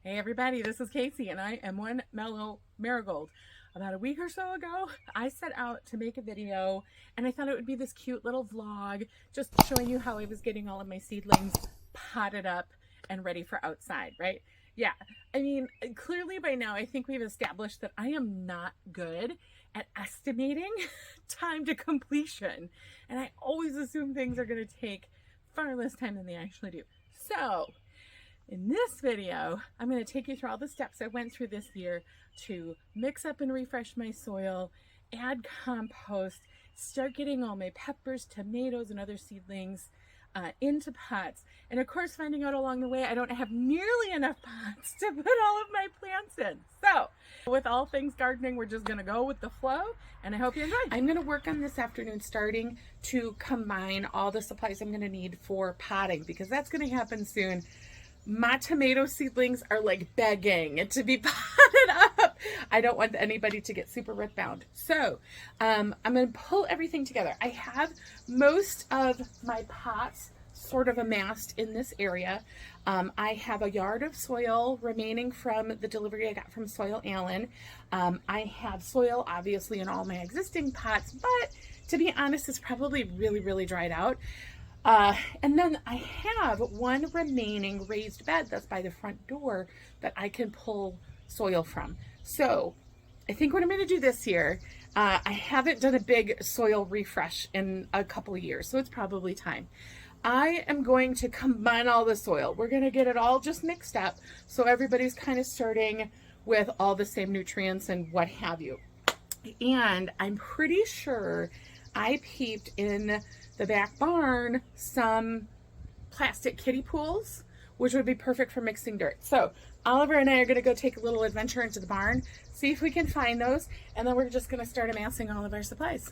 Hey everybody, this is Casey and I am one mellow marigold. About a week or so ago, I set out to make a video and I thought it would be this cute little vlog just showing you how I was getting all of my seedlings potted up and ready for outside, right? Yeah, I mean, clearly by now I think we've established that I am not good at estimating time to completion. And I always assume things are going to take far less time than they actually do. So, in this video, I'm going to take you through all the steps I went through this year to mix up and refresh my soil, add compost, start getting all my peppers, tomatoes, and other seedlings into pots. And of course, finding out along the way, I don't have nearly enough pots to put all of my plants in. So, with all things gardening, we're just going to go with the flow, and I hope you enjoy. I'm going to work on this afternoon starting to combine all the supplies I'm going to need for potting, because that's going to happen soon. My tomato seedlings are like begging to be potted up. I don't want anybody to get super root bound. So I'm going to pull everything together. I have most of my pots sort of amassed in this area. I have a yard of soil remaining from the delivery I got from Soil Allan. I have soil obviously in all my existing pots, but to be honest, it's probably really dried out. And then I have one remaining raised bed that's by the front door that I can pull soil from. So I think what I'm going to do this year, I haven't done a big soil refresh in a couple of years, so it's probably time. I am going to combine all the soil. We're going to get it all just mixed up so everybody's kind of starting with all the same nutrients and what have you. And I'm pretty sure I peeped in the back barn some plastic kiddie pools, which would be perfect for mixing dirt. So Oliver and I are going to go take a little adventure into the barn, see if we can find those, and then we're just going to start amassing all of our supplies.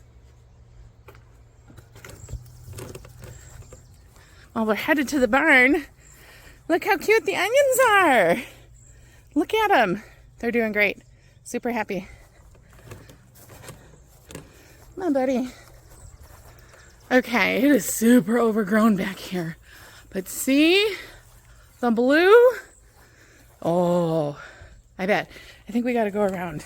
Well, we're headed to the barn. Look how cute the onions are. Look at them. They're doing great. Super happy. Come on, buddy. Okay, it is super overgrown back here. But see the blue? Oh, I bet. I think we got to go around.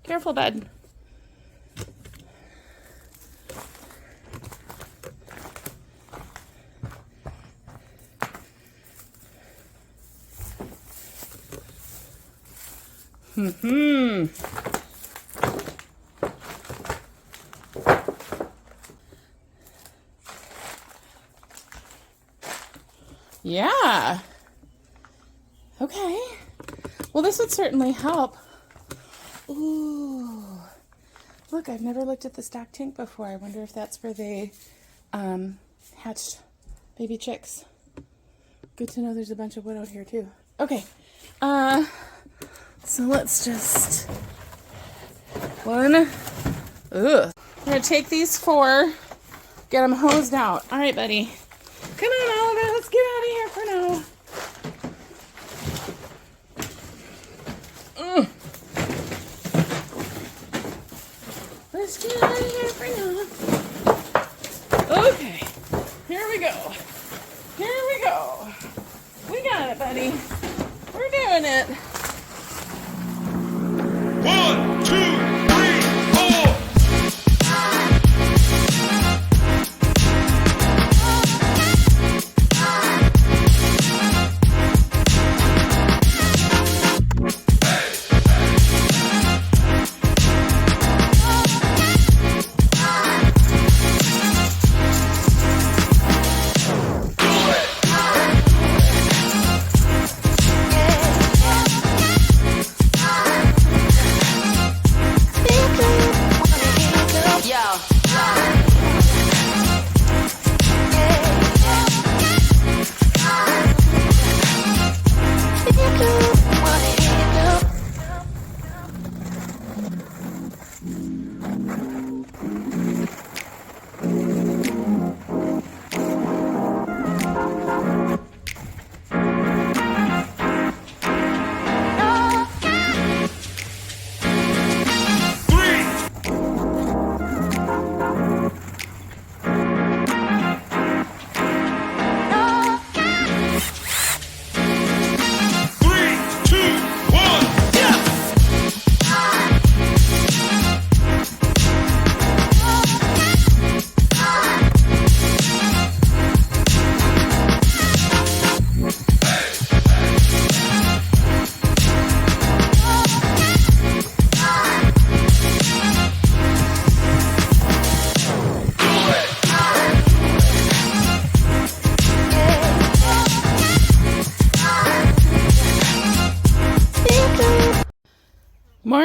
Careful, bud. Yeah. Okay. Well, this would certainly help. Ooh. Look, I've never looked at the stock tank before. I wonder if that's where they hatched baby chicks. Good to know there's a bunch of wood out here too. Okay. So let's just we're gonna take these 4, get them hosed out. All right, buddy. Come on, Oliver, let's get out of here for now. Let's get out of here for now. Okay, here we go. Here we go. We got it, buddy. We're doing it. 1, 2, 3, 4.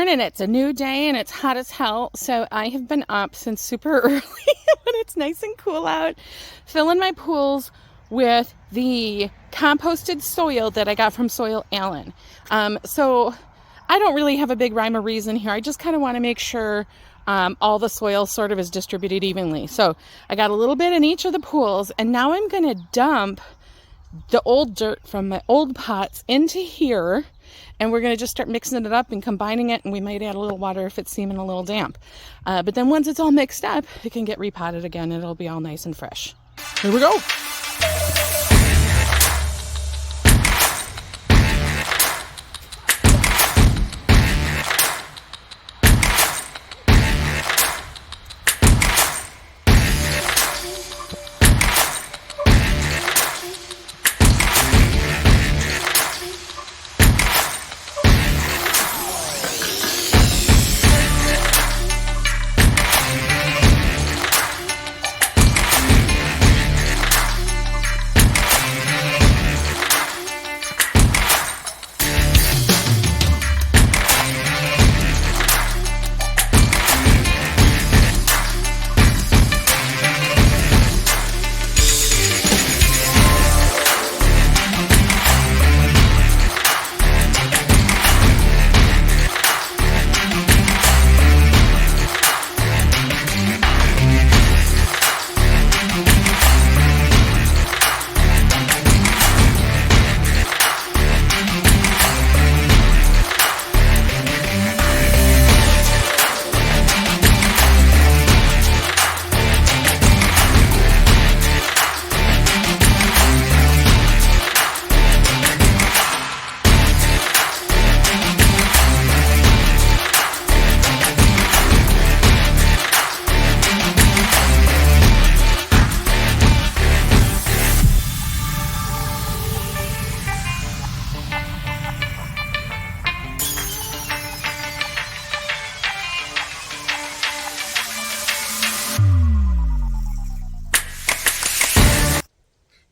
morning. It's a new day and it's hot as hell. So I have been up since super early when it's nice and cool out, filling my pools with the composted soil that I got from Soil Allan. So I don't really have a big rhyme or reason here. I just kind of want to make sure all the soil sort of is distributed evenly. So I got a little bit in each of the pools, and now I'm going to dump the old dirt from my old pots into here, and we're going to just start mixing it up and combining it, and we might add a little water if it's seeming a little damp. But then once it's all mixed up, it can get repotted again and it'll be all nice and fresh. Here we go.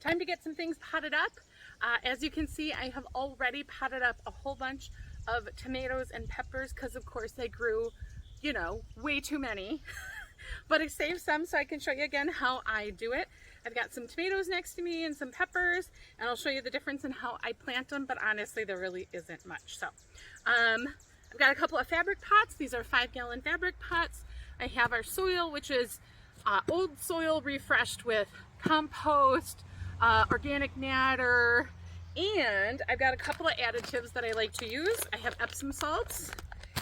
Time to get some things potted up. As you can see, I have already potted up a whole bunch of tomatoes and peppers because of course I grew, you know, way too many. But I saved some so I can show you again how I do it. I've got some tomatoes next to me and some peppers, and I'll show you the difference in how I plant them, but honestly there really isn't much. So I've got a couple of fabric pots. These are 5-gallon fabric pots. I have our soil, which is old soil refreshed with compost, organic matter, and I've got a couple of additives that I like to use. I have Epsom salts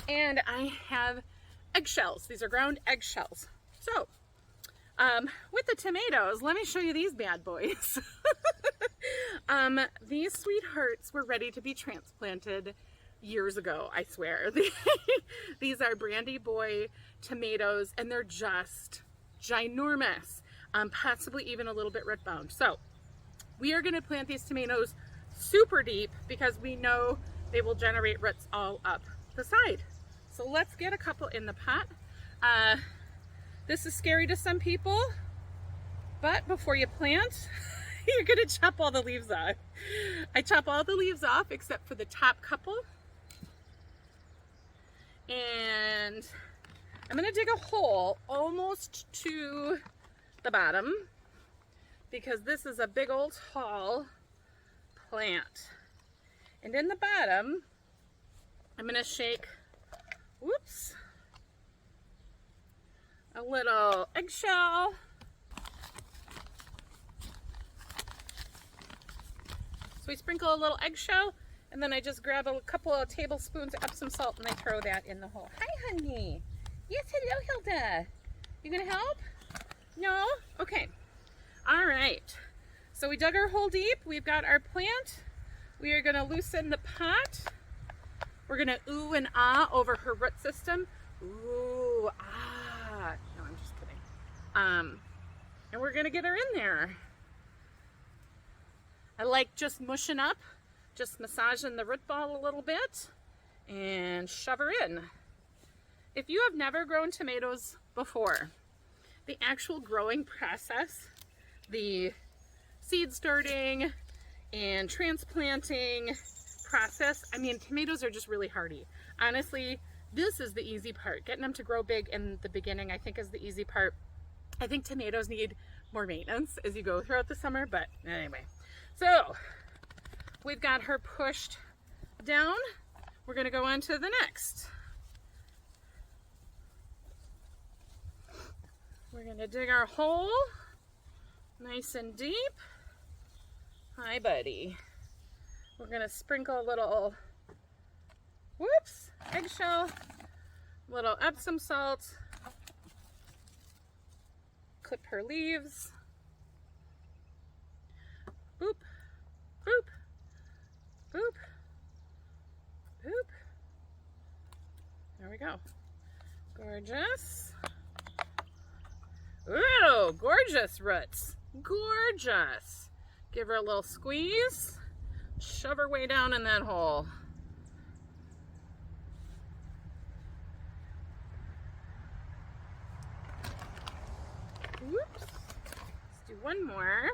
and I have eggshells. These are ground eggshells. So with the tomatoes, let me show you these bad boys. These sweethearts were ready to be transplanted years ago, I swear. These are Brandy Boy tomatoes and they're just ginormous, possibly even a little bit root bound. So we are going to plant these tomatoes super deep because we know they will generate roots all up the side. So let's get a couple in the pot. This is scary to some people, but before you plant, you're going to chop all the leaves off. I chop all the leaves off except for the top couple. And I'm going to dig a hole almost to the bottom because this is a big old tall plant. And in the bottom, I'm going to shake, whoops, a little eggshell. So we sprinkle a little eggshell, and then I just grab a couple of tablespoons of Epsom salt and I throw that in the hole. Hi, honey. Yes, hello, Hilda. You gonna help? No? Okay. All right. So we dug our hole deep. We've got our plant. We are gonna loosen the pot. We're gonna ooh and ah over her root system. Ooh, ah. No, I'm just kidding. And we're gonna get her in there. I like just mushing up, just massaging the root ball a little bit and shove her in. If you have never grown tomatoes before, the actual growing process, the seed starting and transplanting process, I mean, tomatoes are just really hardy. Honestly, This is the easy part. Getting them to grow big in the beginning, I think, is the easy part. I think tomatoes need more maintenance as you go throughout the summer, but anyway. So we've got her pushed down. We're gonna go on to the next. We're gonna dig our hole nice and deep. Hi, buddy. We're gonna sprinkle a little, whoops, eggshell, little Epsom salt, clip her leaves, boop, boop, boop, boop. There we go. Gorgeous. Ooh, gorgeous roots. Gorgeous. Give her a little squeeze. Shove her way down in that hole. Whoops. Let's do one more.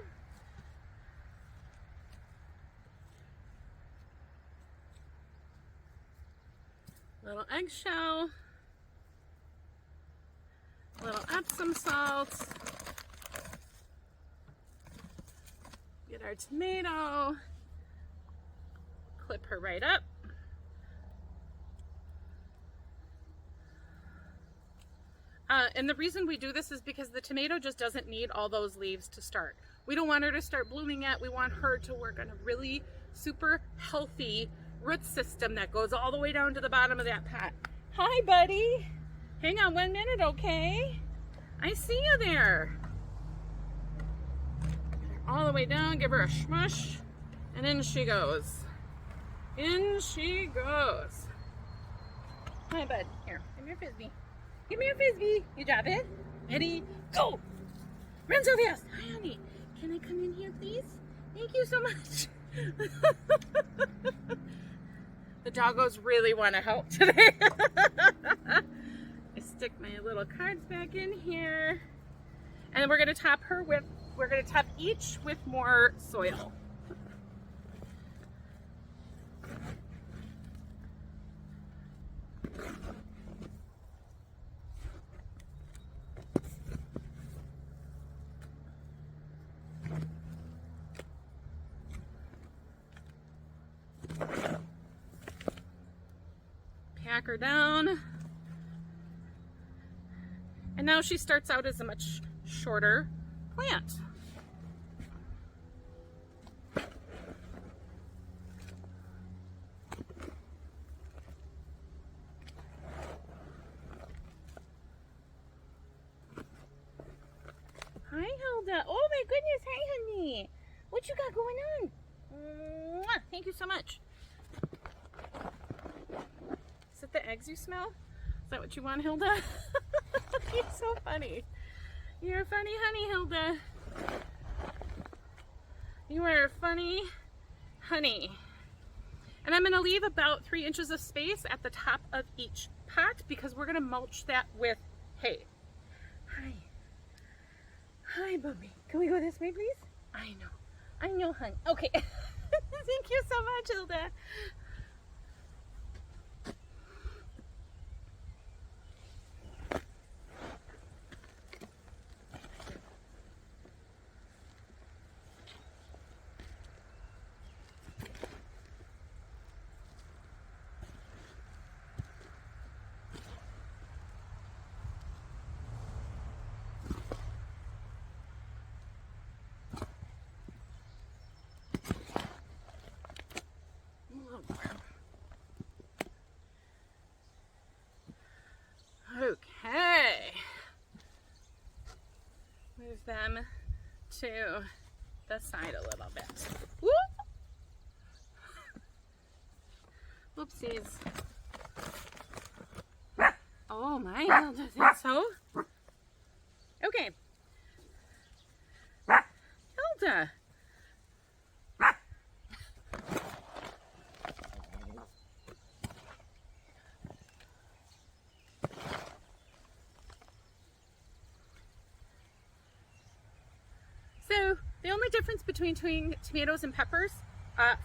Little eggshell. Little Epsom salt. Get our tomato. Clip her right up. And the reason we do this is because the tomato just doesn't need all those leaves to start. We don't want her to start blooming yet. We want her to work on a really super healthy root system that goes all the way down to the bottom of that pot. Hi, buddy. Hang on 1 minute, okay? I see you there. All the way down, give her a smush, and in she goes. In she goes. Hi, bud. Here, give me your frisbee. Give me your frisbee. You drop it. Ready? Go! Run so fast. Hi, honey. Can I come in here, please? Thank you so much. The doggos really want to help today. I stick my little cards back in here. And then we're going to top her with, we're going to top each with more soil. Pack her down. And now she starts out as a much shorter plant. Hi, Hilda. Oh my goodness, hi, honey. What you got going on? Mwah. Thank you so much. Is it the eggs you smell? Is that what you want, Hilda? You're so funny. You're a funny honey, Hilda. You are a funny honey. And I'm going to leave about 3 inches of space at the top of each pot because we're going to mulch that with hay. Hi. Hi, Bubby. Can we go this way, please? I know, hon. Okay. Thank you so much, Hilda. Okay. Move them to the side a little bit. Whoop. Whoopsies. Oh my, Hilda, is that so? Okay. Hilda. So the only difference between tomatoes and peppers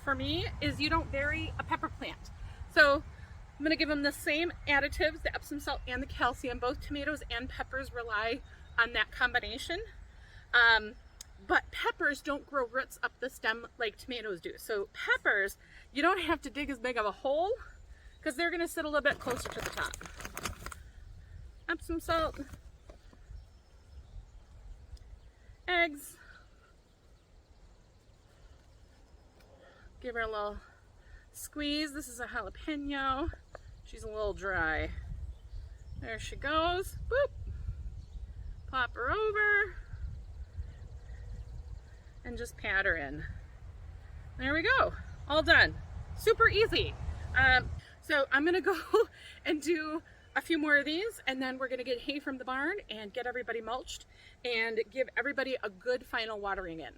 for me is you don't bury a pepper plant. So I'm going to give them the same additives, the Epsom salt and the calcium. Both tomatoes and peppers rely on that combination. But peppers don't grow roots up the stem like tomatoes do. So peppers, you don't have to dig as big of a hole because they're going to sit a little bit closer to the top. Epsom salt, eggs, give her a little squeeze. This is a jalapeno. She's a little dry. There she goes. Boop. Plop her over. And just pat her in. There we go. All done. Super easy. So I'm gonna go and do a few more of these, and then we're gonna get hay from the barn and get everybody mulched and give everybody a good final watering in.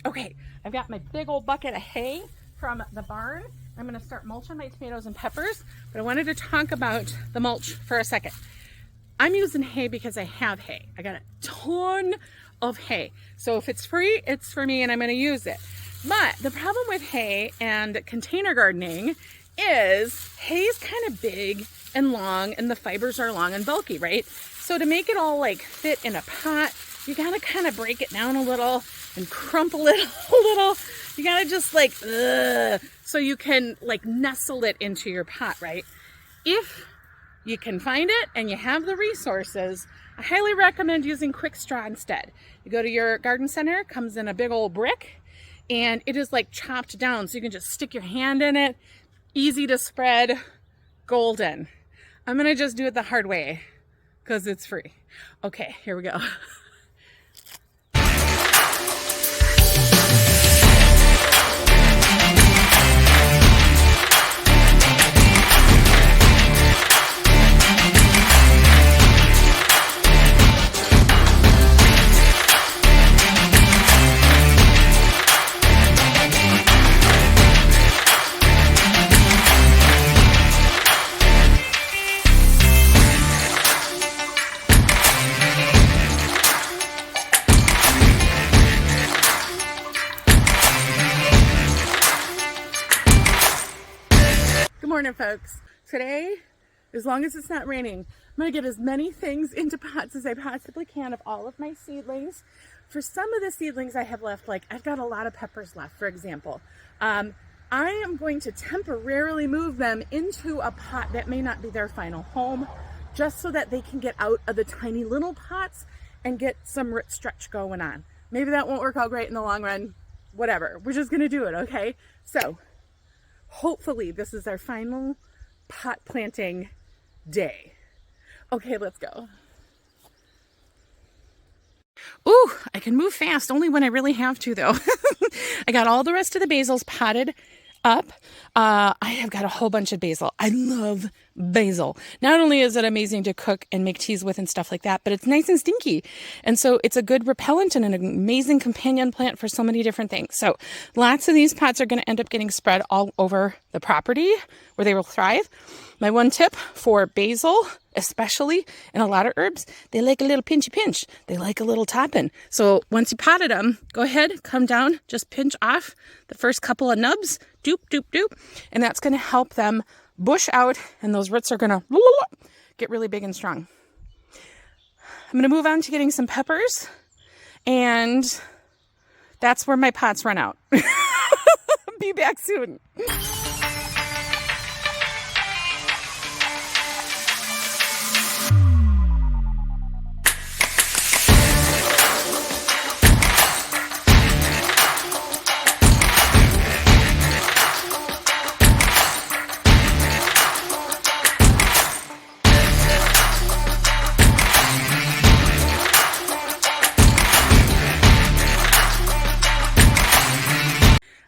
Okay, I've got my big old bucket of hay from the barn. I'm gonna start mulching my tomatoes and peppers, but I wanted to talk about the mulch for a second. I'm using hay because I have hay. I got a ton of hay. So if it's free, it's for me and I'm gonna use it. But the problem with hay and container gardening is hay's kind of big and long and the fibers are long and bulky, right? So to make it all like fit in a pot, you gotta kind of break it down a little and crumple it a little. You gotta just like, so you can like nestle it into your pot, right? If you can find it and you have the resources, I highly recommend using quick straw instead. You go to your garden center, it comes in a big old brick, and it is like chopped down, so you can just stick your hand in it, easy to spread, golden. I'm gonna just do it the hard way because it's free. Okay, here we go. Morning, folks. Today, as long as it's not raining, I'm going to get as many things into pots as I possibly can of all of my seedlings. For some of the seedlings I have left, like I've got a lot of peppers left, for example. I am going to temporarily move them into a pot that may not be their final home, just so that they can get out of the tiny little pots and get some root stretch going on. Maybe that won't work out great in the long run. Whatever. We're just going to do it, okay? So hopefully this is our final pot planting day. Okay, let's go. Ooh, I can move fast, only when I really have to though. I got all the rest of the basils potted up. I have got a whole bunch of basil. I love basil. Not only is it amazing to cook and make teas with and stuff like that, but it's nice and stinky. And so it's a good repellent and an amazing companion plant for so many different things. So lots of these pots are going to end up getting spread all over the property where they will thrive. My one tip for basil, especially, and a lot of herbs, they like a little pinchy pinch. They like a little topping. So once you potted them, go ahead, come down, just pinch off the first couple of nubs, doop, doop, doop, and that's going to help them bush out, and those roots are going to get really big and strong. I'm going to move on to getting some peppers, and that's where my pots run out. Be back soon.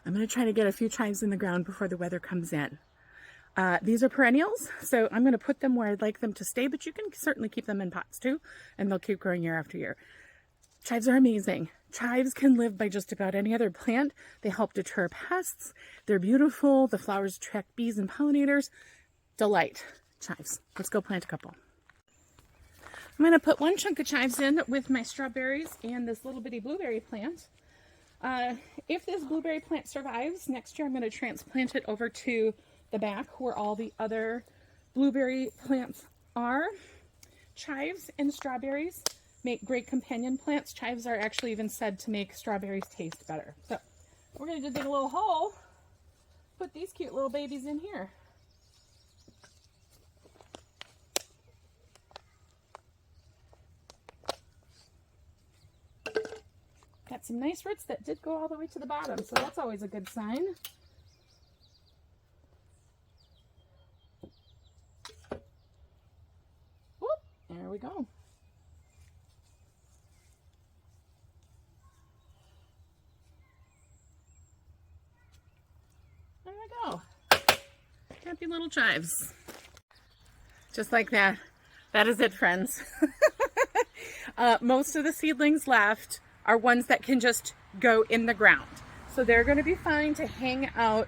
I'm going to try to get a few chives in the ground before the weather comes in. These are perennials, so I'm going to put them where I'd like them to stay, but you can certainly keep them in pots too, and they'll keep growing year after year. Chives are amazing. Chives can live by just about any other plant. They help deter pests. They're beautiful. The flowers attract bees and pollinators. Delight. Chives. Let's go plant a couple. I'm going to put one chunk of chives in with my strawberries and this little bitty blueberry plant. If this blueberry plant survives, next year I'm going to transplant it over to the back where all the other blueberry plants are. Chives and strawberries make great companion plants. Chives are actually even said to make strawberries taste better. So we're going to dig a little hole, put these cute little babies in here. Got some nice roots that did go all the way to the bottom, so that's always a good sign. Whoop, there we go. There we go. Happy little chives. Just like that. That is it, friends. Most of the seedlings left are ones that can just go in the ground. So they're going to be fine to hang out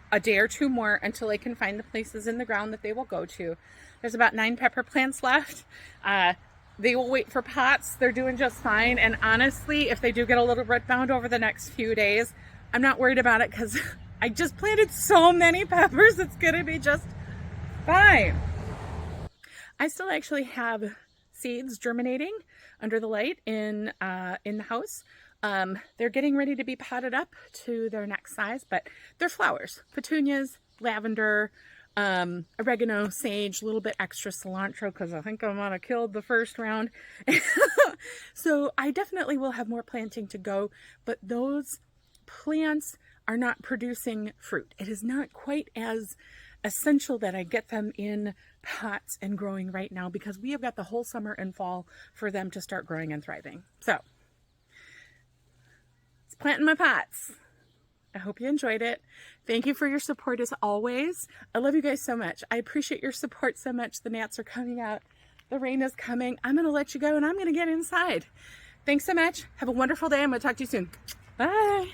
a day or two more until they can find the places in the ground that they will go to. There's about 9 pepper plants left. They will wait for pots. They're doing just fine. And honestly, if they do get a little root bound over the next few days, I'm not worried about it because I just planted so many peppers. It's going to be just fine. I still actually have seeds germinating under the light in the house. They're getting ready to be potted up to their next size, but they're flowers. Petunias, lavender, oregano, sage, a little bit extra cilantro because I think I might have killed the first round. So I definitely will have more planting to go, but those plants are not producing fruit. It is not quite as essential that I get them in pots and growing right now because we have got the whole summer and fall for them to start growing and thriving. So it's planting my pots. I hope you enjoyed it. Thank you for your support as always. I love you guys so much. I appreciate your support so much. The gnats are coming out. The rain is coming. I'm going to let you go and I'm going to get inside. Thanks so much. Have a wonderful day. I'm going to talk to you soon. Bye.